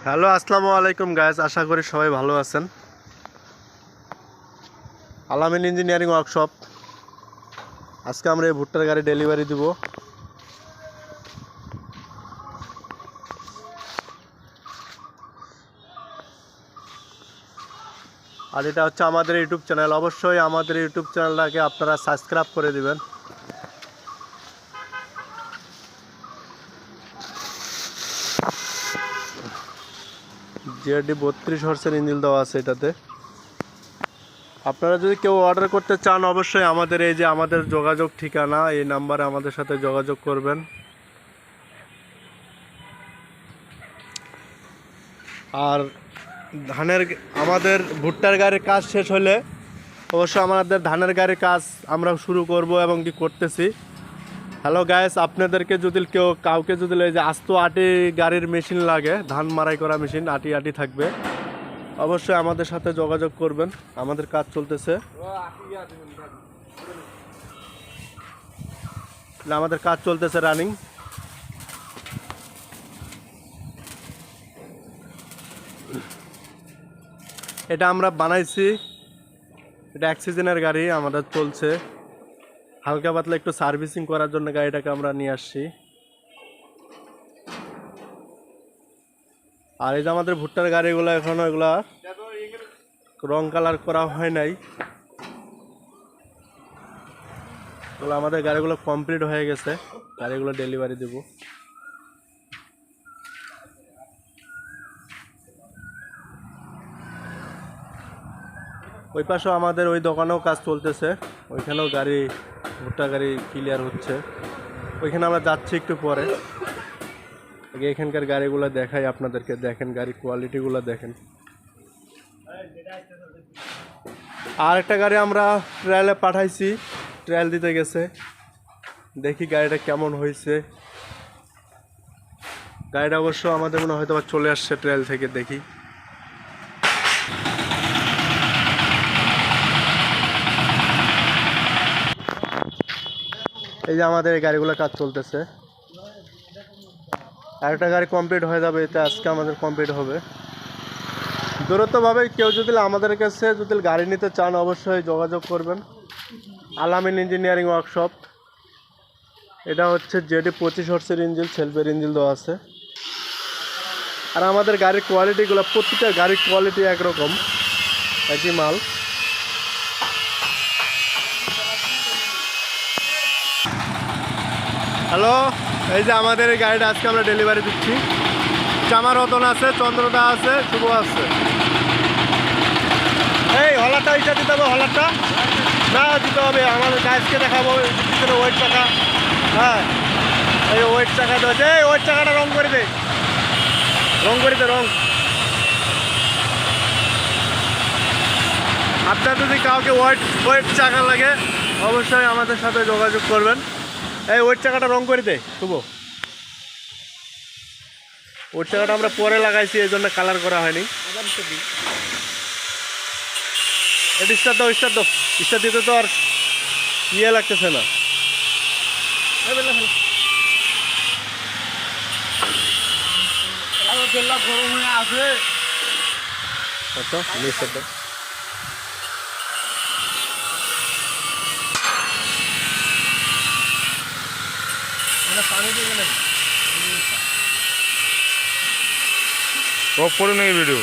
Hello, আসসালামু আলাইকুম guys. আশা করি সবাই ভালো আছেন। আলামিন ইঞ্জিনিয়ারিং ওয়ার্কশপ। আজকে আমরা এই ভুট্টার গাড়ি ডেলিভারি দিব। আর এটা হচ্ছে আমাদের ইউটিউব চ্যানেল। অবশ্যই আমাদের ইউটিউব চ্যানেলটাকে আপনারা সাবস্ক্রাইব করে দিবেন। জিআরডি 32 হর্সের ইঞ্জিন দেওয়া আছে এটাতে। আপনারা যদি কেউ অর্ডার করতে চান অবশ্যই আমাদের এই যে আমাদের যোগাযোগ ঠিকানা, এই নাম্বারে আমাদের সাথে যোগাযোগ করবেন। আর আমাদের ভুট্টার গাড়ির কাজ শেষ হলে অবশ্যই আমাদের ধানের গাড়ির কাজ আমরা শুরু করব এবং কি করতেছি। হ্যালো গাইস, আপনাদেরকে যদি কাউকে যদি এই যে আস্ত আটি গাড়ির মেশিন লাগে, ধান মারাই করা মেশিন, আটি আটি থাকবে, অবশ্যই আমাদের সাথে যোগাযোগ করবেন। আমাদের কাজ চলতেছে, রানিং। এটা আমরা বানাইছি, এটা অ্যাক্সিজেনের গাড়ি আমাদের চলছে। হালকা পাতলা একটু সার্ভিসিং করার জন্য গাড়িটাকে আমরা নিয়ে আসছি। আর এই যে আমাদের ভুট্টার গাড়িগুলো এখনো এগুলা রং কালার করা হয় নাই। এগুলো আমাদের গাড়িগুলো কমপ্লিট হয়ে গেছে, গাড়িগুলো ডেলিভারি দেব। ওই পাশেও আমাদের ওই দোকানেও কাজ চলতেছে, ওইখানেও ভুট্টা গাড়ি ক্লিয়ার হচ্ছে। ওইখানে আমরা যাচ্ছি একটু পরে। আগে এখানকার গাড়িগুলো দেখাই আপনাদেরকে, দেখেন গাড়ির কোয়ালিটিগুলো দেখেন। আর একটা গাড়ি আমরা ট্রায়ালে পাঠাইছি, ট্রায়াল দিতে গেছে, দেখি গাড়িটা কেমন হয়েছে। গাড়িটা অবশ্য আমাদের মনে হয়তো চলে আসছে ট্রায়াল থেকে, দেখি। এই যে আমাদের এই গাড়িগুলো কাজ চলতেছে, আরেকটা গাড়ি কমপ্লিট হয়ে যাবে, এটা আজকে আমাদের কমপ্লিট হবে। দূরত্বভাবে কেউ যদি আমাদের কাছে যদি গাড়ি নিতে চান অবশ্যই যোগাযোগ করবেন। আলামিন ইঞ্জিনিয়ারিং ওয়ার্কশপ। এটা হচ্ছে জিআরডি 25 হর্সের ইঞ্জিন, সেলফের ইঞ্জিন দেওয়া আছে। আর আমাদের গাড়ির কোয়ালিটিগুলো, প্রতিটা গাড়ির কোয়ালিটি একরকম, একই মাল। হ্যালো, এই যে আমাদের এই গাড়িটা আজকে আমরা ডেলিভারি দিচ্ছি। জামার রতন আছে, চন্দ্রদা আছে, শুভ আছে। এই হলারটা ইটা দিতে হবে, হলারটা না দিতে হবে, আমাদের গাছকে দেখাবো পিছনে ওয়েট চাকা। হ্যাঁ, এই ওয়েট চাকা দেওয়া, এই ওয়েট চাকাটা রং করে দে, রং। আপনার যদি কাউকে ওয়েট চাকা লাগে অবশ্যই আমাদের সাথে যোগাযোগ করবেন। এই ওয়েট চাকাটা রং করে দে শুভ। ওয়েট চাকাটা আমরা পরে লাগাইছি, এই জন্য কালার করা হয়নি। স্টার দিতে তো আর ইয়ে লাগতেছে না। গরম হয়ে আছে। আচ্ছা, পানি দিয়ে গেলেন অফ করে নেই ভিডিও।